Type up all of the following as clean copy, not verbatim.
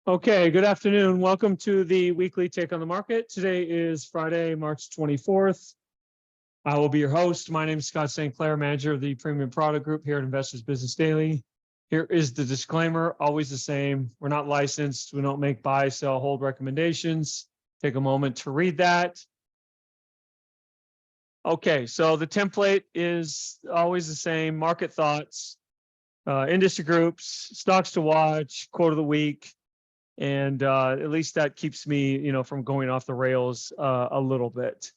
Okay, good afternoon. Welcome to the weekly take on the market. Today is Friday, March 24th. I will be your host. My name is Scott St. Clair, manager of the Premium Product Group here at Investors Business Daily. Here is the disclaimer, always the same. We're not licensed. We don't make buy, sell, hold recommendations. Take a moment to read that. Okay, so the template is always the same. Market thoughts, industry groups, stocks to watch, quote of the week. And at least that keeps me, from going off the rails a little bit.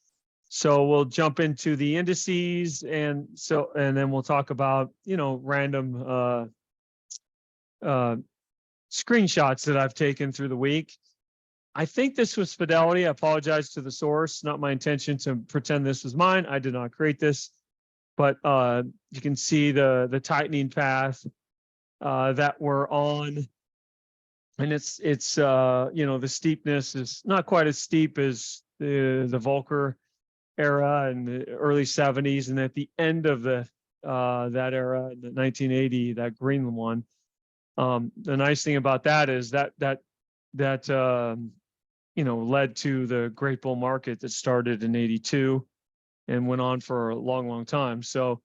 So we'll jump into the indices, and then we'll talk about, random screenshots that I've taken through the week. I think this was Fidelity. I apologize to the source. Not my intention to pretend this was mine. I did not create this, but you can see the tightening path that we're on. And it's the steepness is not quite as steep as the Volcker era in the early 70s, and at the end of the that era, the 1980, that Greenland one. The nice thing about that is that led to the great bull market that started in 82 and went on for a long, long time. So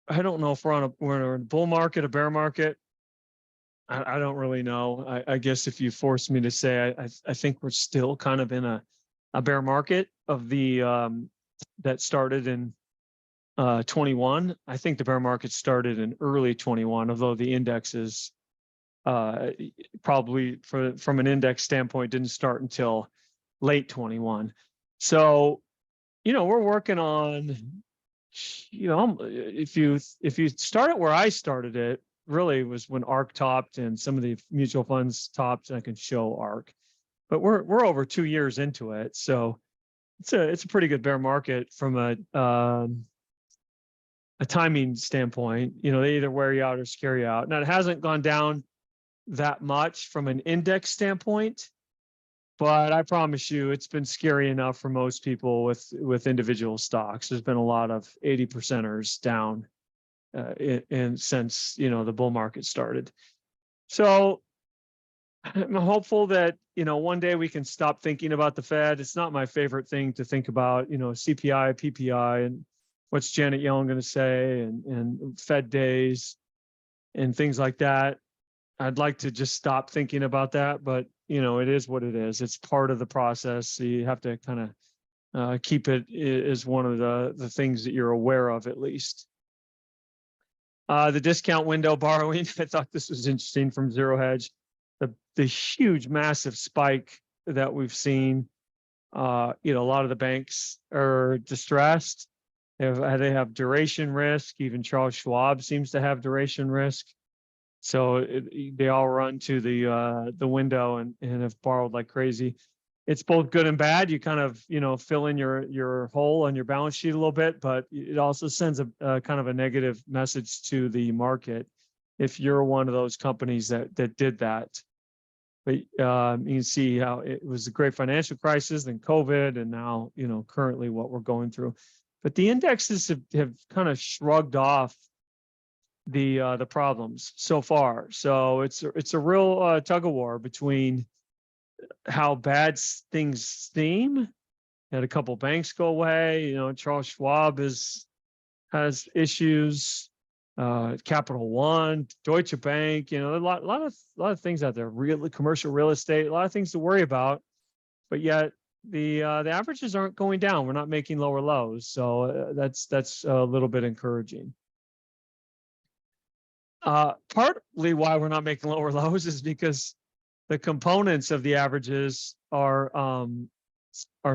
I don't know if we're in a bull market, a bear market. I don't really know. I guess if you force me to say, I think we're still kind of in a bear market of the that started in 21. I think the bear market started in early 21, although the indexes probably from an index standpoint didn't start until late 21. So, we're working on, if you start it where I started it, really was when ARK topped and some of the mutual funds topped, and I can show ARK, but we're over 2 years into it. So it's a pretty good bear market from a timing standpoint. They either wear you out or scare you out. Now it hasn't gone down that much from an index standpoint, but I promise you it's been scary enough for most people with individual stocks. There's been a lot of 80%ers down and since the bull market started. So I'm hopeful that one day we can stop thinking about the Fed. It's not my favorite thing to think about, CPI, PPI, and what's Janet Yellen going to say, and Fed days and things like that. I'd like to just stop thinking about that, but it is what it is. It's part of the process. So you have to kind of keep it as one of the things that you're aware of, at least. The discount window borrowing, I thought this was interesting from Zero Hedge. The huge, massive spike that we've seen. A lot of the banks are distressed. They have duration risk. Even Charles Schwab seems to have duration risk. So they all run to the window and have borrowed like crazy. It's both good and bad. You kind of, fill in your hole on your balance sheet a little bit, but it also sends a kind of a negative message to the market if you're one of those companies that did that. But you can see how it was the great financial crisis, then COVID, and now, currently what we're going through. But the indexes have kind of shrugged off the problems so far. So it's a real tug of war between how bad things seem. Had a couple banks go away. Charles Schwab has issues. Capital One, Deutsche Bank. A lot of things out there. Commercial real estate. A lot of things to worry about. But yet the averages aren't going down. We're not making lower lows. So that's a little bit encouraging. Partly why we're not making lower lows is because the components of the averages are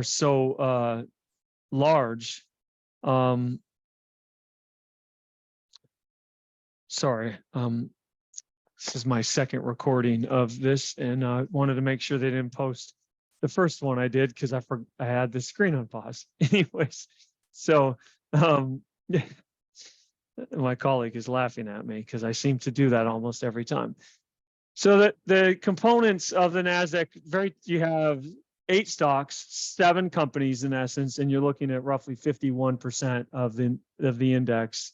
so large. Sorry, this is my second recording of this, and I wanted to make sure they didn't post the first one I did because I had the screen on pause. Anyways, so my colleague is laughing at me because I seem to do that almost every time. So that the components of the NASDAQ, you have 8 stocks, 7 companies in essence, and you're looking at roughly 51% of the index.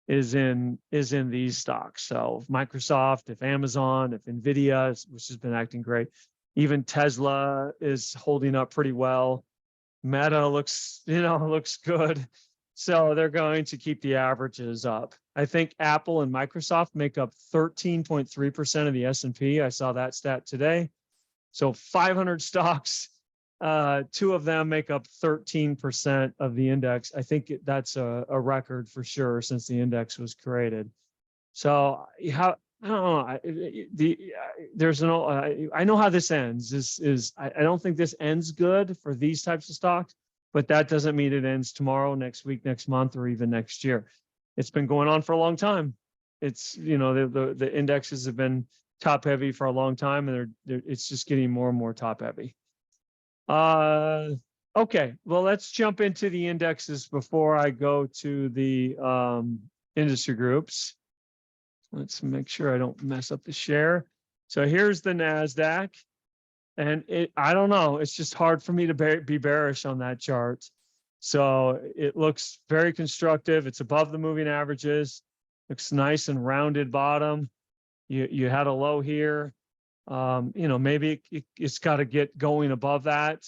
is in these stocks. So if Microsoft, if Amazon, if Nvidia, which has been acting great, even Tesla is holding up pretty well. Meta looks good. So they're going to keep the averages up. I think Apple and Microsoft make up 13.3% of the S&P. I saw that stat today. So 500 stocks, two of them make up 13% of the index. I think that's a record for sure since the index was created. So how, I don't know. There's no. I know how this ends. I don't think this ends good for these types of stocks, but that doesn't mean it ends tomorrow, next week, next month, or even next year. It's been going on for a long time. It's the indexes have been top heavy for a long time, and it's just getting more and more top heavy. Okay, well, let's jump into the indexes before I go to the industry groups. Let's make sure I don't mess up the share. So here's the NASDAQ. And I don't know, it's just hard for me to be bearish on that chart. So it looks very constructive. It's above the moving averages. Looks nice and rounded bottom. You had a low here. Maybe it's got to get going above that.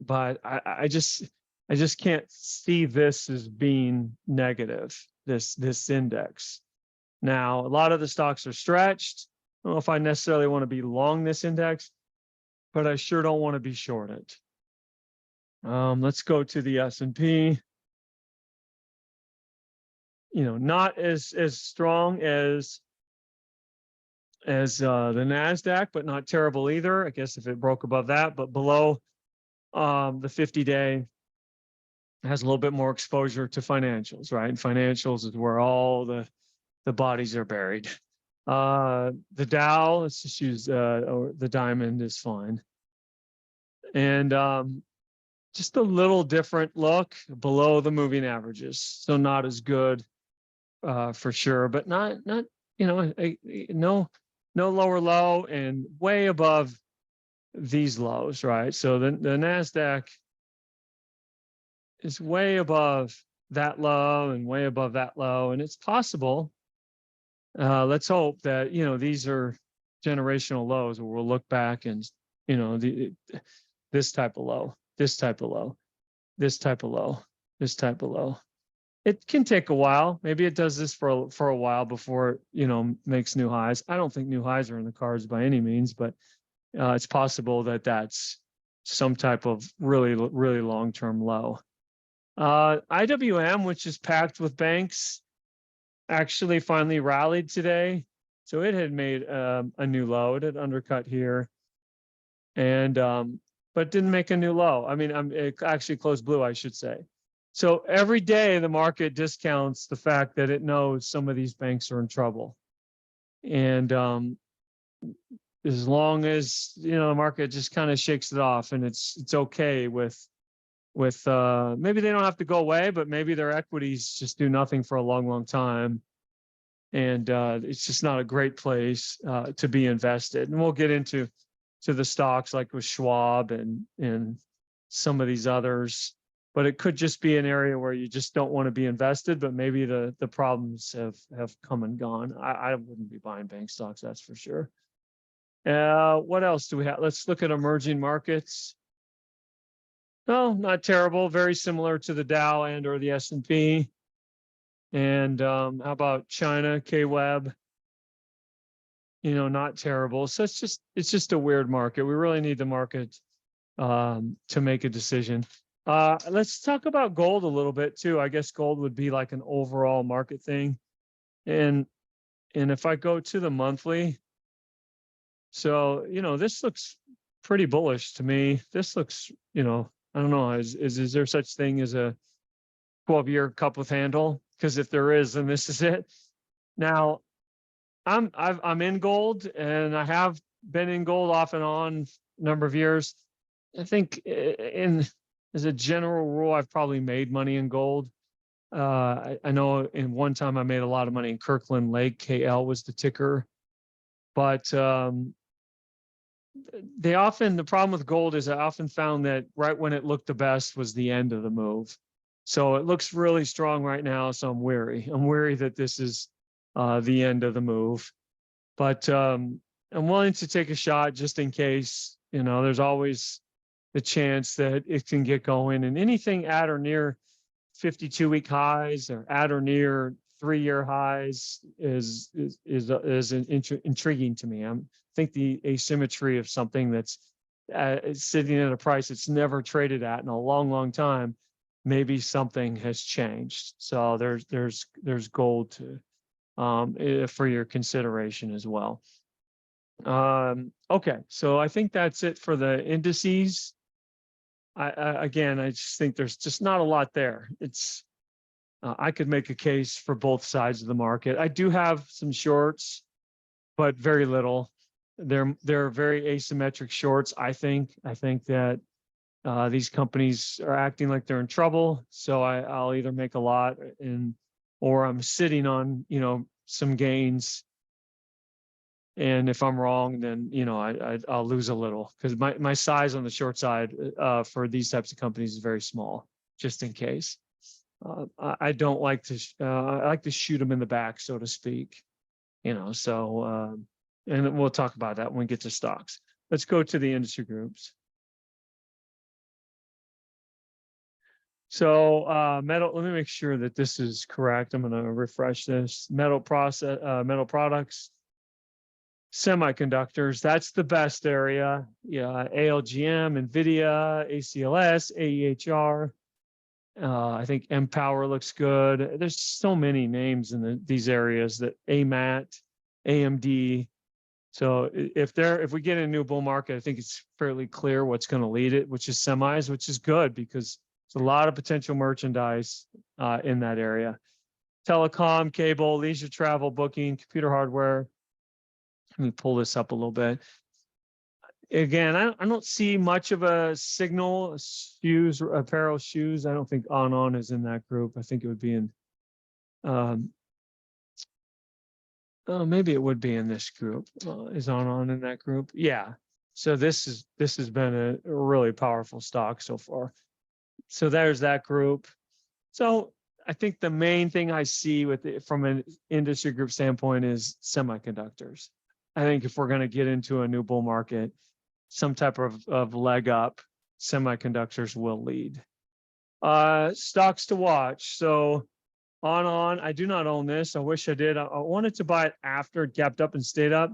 But I just can't see this as being negative, this index. Now, a lot of the stocks are stretched. I don't know if I necessarily want to be long this index, but I sure don't want to be short it. Let's go to the S&P. Not as strong as the NASDAQ, but not terrible either. I guess if it broke above that, but below the 50-day has a little bit more exposure to financials, right? And financials is where all the bodies are buried. The Dow, let's just use or the diamond is fine. And just a little different look below the moving averages. So not as good for sure, but not no lower low and way above these lows, right? So the NASDAQ is way above that low and way above that low, and it's possible. Let's hope that these are generational lows where we'll look back and this type of low, this type of low, this type of low, this type of low. It can take a while. Maybe it does this for a while before it makes new highs. I don't think new highs are in the cards by any means, but it's possible that that's some type of really long-term low. IWM, which is packed with banks, actually finally rallied today. So it had made a new low. It had undercut here, and but didn't make a new low. I mean, it actually closed blue, I should say. So every day the market discounts the fact that it knows some of these banks are in trouble, and as long as the market just kind of shakes it off, and it's okay with maybe they don't have to go away, but maybe their equities just do nothing for a long time, and it's just not a great place to be invested. And we'll get into the stocks like with Schwab and some of these others, but it could just be an area where you just don't want to be invested, but maybe the problems have come and gone. I wouldn't be buying bank stocks, that's for sure. What else do we have? Let's look at emerging markets. No, not terrible. Very similar to the Dow and or the S&P. And how about China, KWEB? Not terrible. So it's just a weird market. We really need the market to make a decision. Let's talk about gold a little bit too. I guess gold would be like an overall market thing. And if I go to the monthly, so this looks pretty bullish to me. This looks, I don't know, is there such thing as a 12-year cup with handle? Because if there is, then this is it. Now, I'm in gold, and I have been in gold off and on a number of years. I think as a general rule, I've probably made money in gold. I know in one time I made a lot of money in Kirkland Lake. KL was the ticker. But the problem with gold is I often found that right when it looked the best was the end of the move. So it looks really strong right now. So I'm wary. I'm wary that this is the end of the move. But I'm willing to take a shot just in case. You know, there's always the chance that it can get going, and anything at or near 52-week highs or at or near 3-year highs is intriguing to me. I think the asymmetry of something that's sitting at a price it's never traded at in a long time, maybe something has changed. So there's gold to for your consideration as well. Okay, so I think that's it for the indices. Again, I just think there's just not a lot there. It's I could make a case for both sides of the market. I do have some shorts, but very little. They're very asymmetric shorts. I think that these companies are acting like they're in trouble. So I'll either make a lot or I'm sitting on, you know, some gains. And if I'm wrong, then, you know, I'll lose a little because my size on the short side for these types of companies is very small, just in case. I don't like to, I like to shoot them in the back, so to speak, you know, so, and we'll talk about that when we get to stocks. Let's go to the industry groups. So metal, let me make sure that this is correct. I'm going to refresh this. Metal products, semiconductors, that's the best area. Yeah, ALGM, NVIDIA, ACLS, AEHR. I think Empower looks good. There's so many names in these areas that AMAT, AMD. So if we get a new bull market, I think it's fairly clear what's going to lead it, which is semis, which is good because there's a lot of potential merchandise in that area. Telecom, cable, leisure travel, booking, computer hardware. Let me pull this up a little bit. Again, I don't see much of a signal. Shoes, apparel, shoes. I don't think On is in that group. I think it would be in. Oh, maybe it would be in this group. Is On in that group? Yeah. So this has been a really powerful stock so far. So there's that group. So I think the main thing I see with it from an industry group standpoint is semiconductors. I think if we're going to get into a new bull market, some type of leg up, semiconductors will lead. Stocks to watch. So On, I do not own this. I wish I did. I wanted to buy it after it gapped up and stayed up.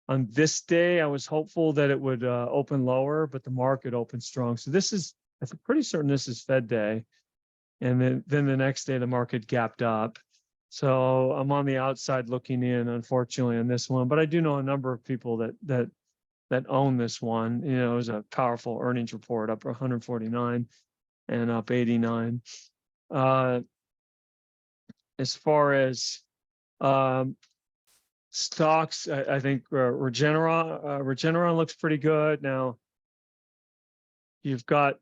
On this day, I was hopeful that it would open lower, but the market opened strong. So this is, I'm pretty certain this is Fed day. And then the next day, the market gapped up. So I'm on the outside looking in, unfortunately, on this one. But I do know a number of people that own this one. You know, it was a powerful earnings report, up 149 and up 89. As far as stocks, I think Regeneron looks pretty good. Now, you've got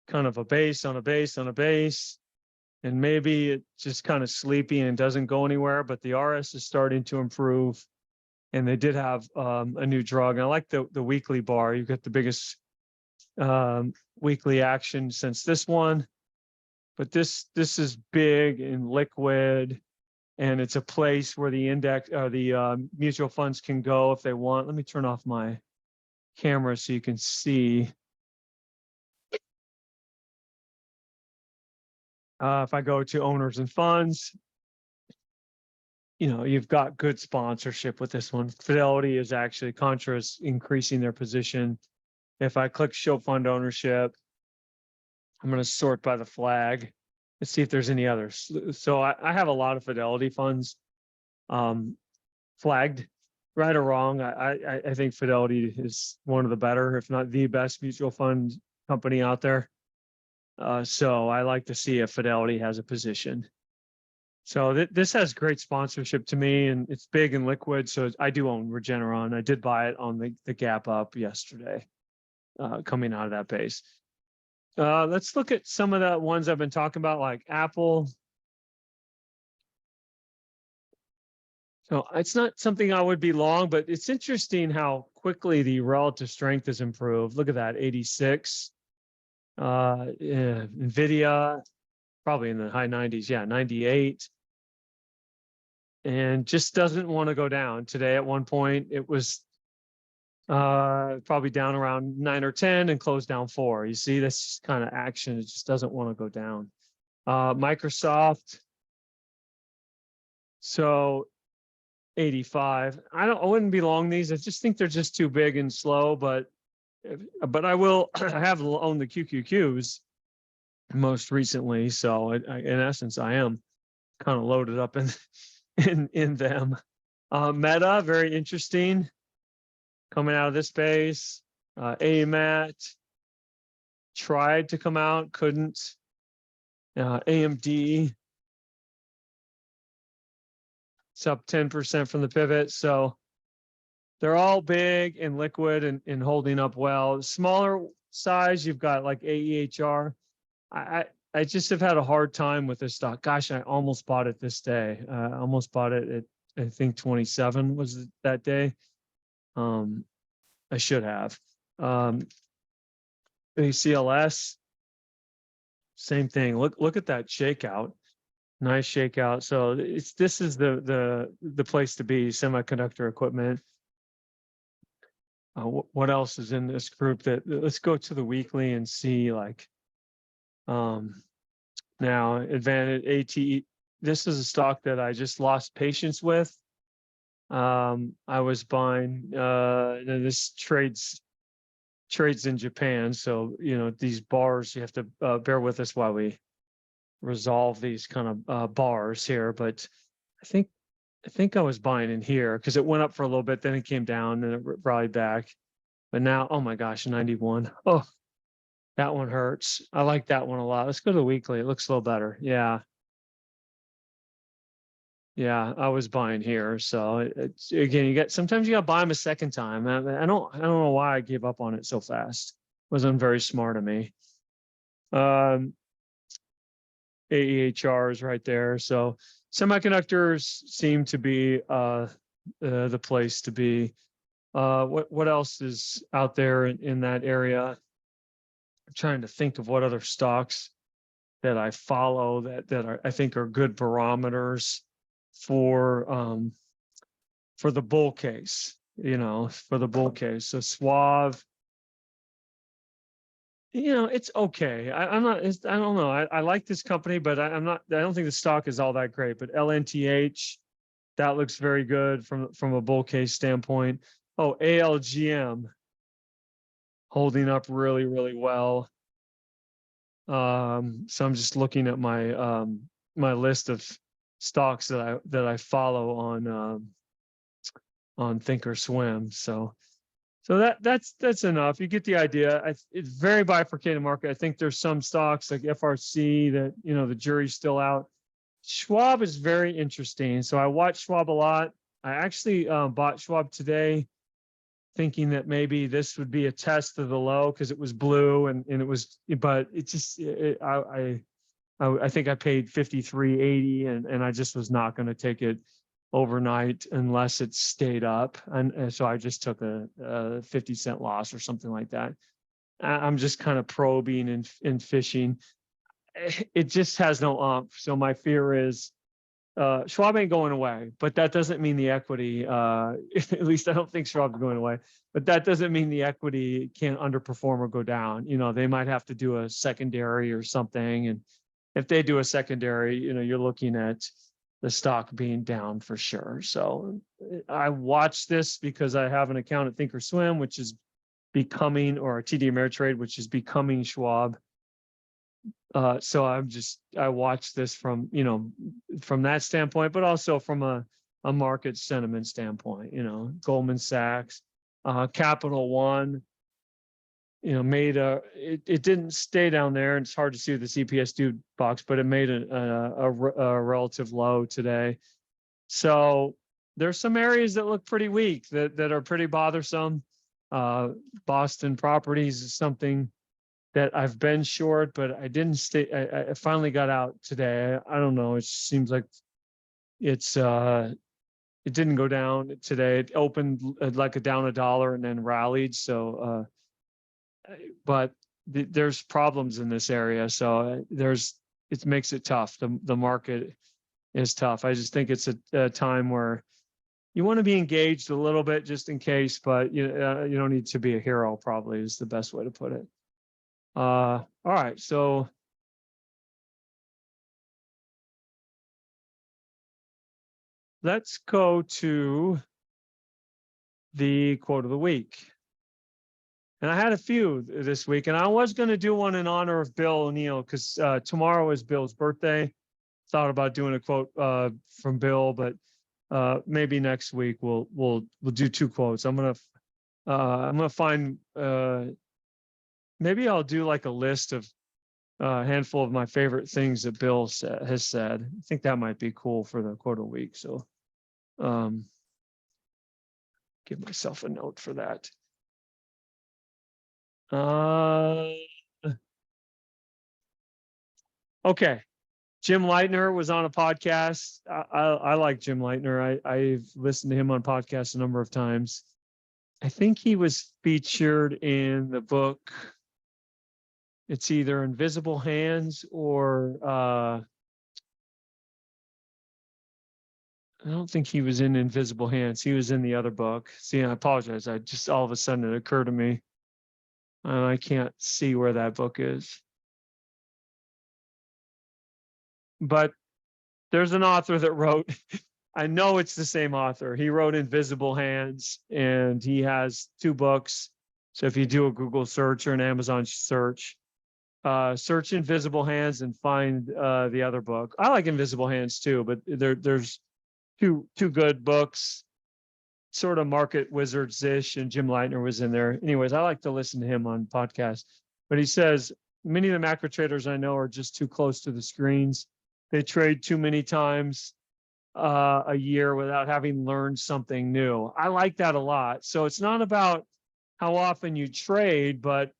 kind of a base on a base on a base, and maybe it's just kind of sleepy and doesn't go anywhere, but the RS is starting to improve. And they did have a new drug. And I like the weekly bar. You've got the biggest weekly action since this one. But this is big and liquid, and it's a place where the index or the mutual funds can go if they want. Let me turn off my camera so you can see. If I go to owners and funds, you know, you've got good sponsorship with this one. Fidelity is actually, Contra is increasing their position. If I click show fund ownership, I'm going to sort by the flag. Let's see if there's any others. So I have a lot of Fidelity funds flagged, right or wrong. I think Fidelity is one of the better, if not the best mutual fund company out there. So I like to see if Fidelity has a position. So this has great sponsorship to me, and it's big and liquid. So I do own Regeneron. I did buy it on the gap up yesterday, coming out of that base. Let's look at some of the ones I've been talking about, like Apple. So it's not something I would be long, but it's interesting how quickly the relative strength has improved. Look at that, 86. NVIDIA. probably in the high 90s. Yeah, 98. And just doesn't want to go down. Today at one point it was probably down around 9 or 10 and closed down 4. You see this kind of action, it just doesn't want to go down. Microsoft, so 85. I wouldn't be long these. I just think they're just too big and slow, but I will I have owned the QQQs most recently, so in essence I am kind of loaded up in them. Meta, very interesting, coming out of this space. AMAT tried to come out, couldn't. AMD, it's up 10% from the pivot. So they're all big and liquid and holding up well. Smaller size, you've got like AEHR. I just have had a hard time with this stock. Gosh, I almost bought it this day. I almost bought it at, I think 27 was that day. I should have. ACLS, same thing. Look at that shakeout. Nice shakeout. So this is the place to be, semiconductor equipment. What else is in this group? Let's go to the weekly and see, like, now Advantage AT. This is a stock that I just lost patience with. I was buying, this trades in Japan. So, these bars, you have to bear with us while we resolve these kind of bars here. But I think I was buying in here because it went up for a little bit, then it came down and it rallied back. But now, oh my gosh, 91. Oh, that one hurts. I like that one a lot. Let's go to the weekly. It looks a little better. Yeah. Yeah, I was buying here. So it's, again, sometimes you got to buy them a second time. I don't know why I gave up on it so fast. It wasn't very smart of me. AEHR is right there. So semiconductors seem to be the place to be. What else is out there in that area? I'm trying to think of what other stocks that I follow that I think are good barometers for the bull case, for the bull case. So Suave, it's okay. I don't know. I like this company, but I don't think the stock is all that great. But LNTH, that looks very good from a bull case standpoint. Oh, ALGM holding up really, really well. So I'm just looking at my my list of stocks that I follow on Thinkorswim. So that's enough. You get the idea. It's very bifurcated market. I think there's some stocks like FRC that the jury's still out. Schwab is very interesting. So I watch Schwab a lot. I actually bought Schwab today, thinking that maybe this would be a test of the low because it was blue and it was, but it just I think I paid $53.80 and I just was not going to take it overnight unless it stayed up, and so I just took a 50-cent loss or something like that. I'm just kind of probing and fishing. It just has no umph. So my fear is Schwab ain't going away, but that doesn't mean the equity, at least I don't think Schwab's going away, but that doesn't mean the equity can't underperform or go down. They might have to do a secondary or something. And if they do a secondary, you're looking at the stock being down for sure. So I watch this because I have an account at Thinkorswim, which is becoming, or TD Ameritrade, which is becoming Schwab. So I watch this from that standpoint, but also from a market sentiment standpoint. Goldman Sachs, Capital One, made it didn't stay down there, and it's hard to see the CPS2 box, but it made a relative low today. So there's some areas that look pretty weak that are pretty bothersome. Boston Properties is something that I've been short, but I didn't stay. I finally got out today. I don't know. It seems like it didn't go down today. It opened like down $1 and then rallied. So, but there's problems in this area. So there's it makes it tough. The market is tough. I just think it's a time where you want to be engaged a little bit just in case, but you don't need to be a hero, probably is the best way to put it. All right, so let's go to the quote of the week. And I had a few this week, and I was going to do one in honor of Bill O'Neill because tomorrow is Bill's birthday. Thought about doing a quote from Bill, but maybe next week we'll do two quotes. I'm gonna find maybe I'll do like a list of a handful of my favorite things that Bill has said. I think that might be cool for the quote of the week. So give myself a note for that. Okay. Jim Leitner was on a podcast. I like Jim Leitner. I've listened to him on podcasts a number of times. I think he was featured in the book. It's either Invisible Hands or I don't think he was in Invisible Hands. He was in the other book. See, I apologize. I just all of a sudden it occurred to me. I can't see where that book is. But there's an author that wrote, I know it's the same author. He wrote Invisible Hands, and he has two books. So if you do a Google search or an Amazon search, search Invisible Hands and find the other book. I like Invisible Hands too, but there's two good books, sort of market wizards-ish, and Jim Leitner was in there. Anyways, I like to listen to him on podcasts. But he says, many of the macro traders I know are just too close to the screens. They trade too many times a year without having learned something new. I like that a lot. So it's not about how often you trade, but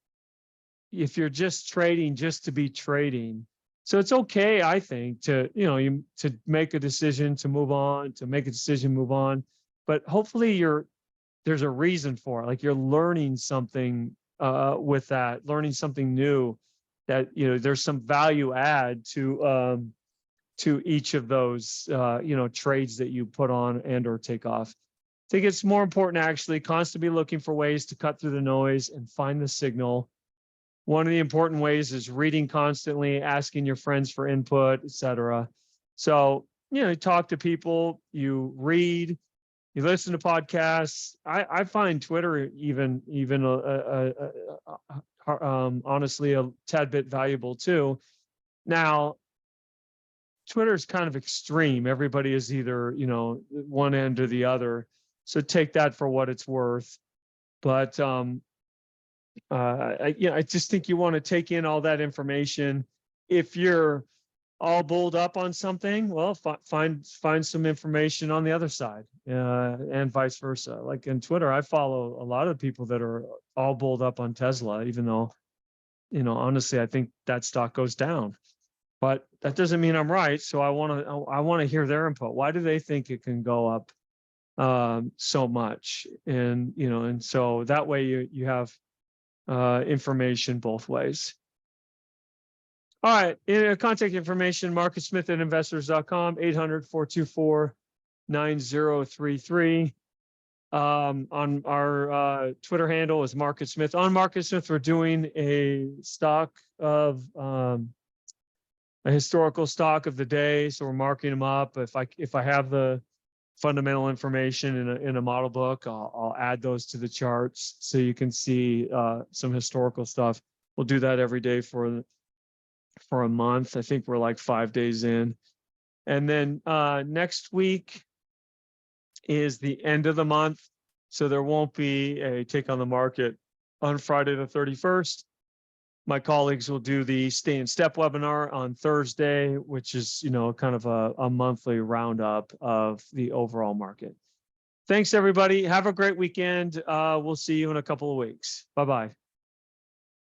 if you're just trading just to be trading. So it's okay, I think, to to make a decision to move on, to make a decision, move on. But hopefully there's a reason for it. Like you're learning something with that, learning something new, that there's some value add to each of those trades that you put on and or take off. I think it's more important actually constantly looking for ways to cut through the noise and find the signal. One of the important ways is reading constantly, asking your friends for input, etc. So, you talk to people, you read, you listen to podcasts. I find Twitter even honestly a tad bit valuable too. Now, Twitter is kind of extreme. Everybody is either, one end or the other. So take that for what it's worth. But I just think you want to take in all that information. If you're all bulled up on something, well, find some information on the other side, and vice versa. Like in Twitter, I follow a lot of people that are all bulled up on Tesla, even though, honestly, I think that stock goes down. But that doesn't mean I'm right. So I want to hear their input. Why do they think it can go up so much? And and so that way you have information both ways. All right, contact information: marcusmith@investors.com, 800-424-9033. On our Twitter handle is Market Smith. On Market Smith, we're doing a stock of a historical stock of the day, so we're marking them up. If I have the fundamental information in a model book, I'll add those to the charts so you can see some historical stuff. We'll do that every day for a month. I think we're like 5 days in. And then next week is the end of the month, so there won't be a Take on the Market on Friday the 31st. My colleagues will do the Stay in Step webinar on Thursday, which is, kind of a monthly roundup of the overall market. Thanks, everybody. Have a great weekend. We'll see you in a couple of weeks. Bye-bye.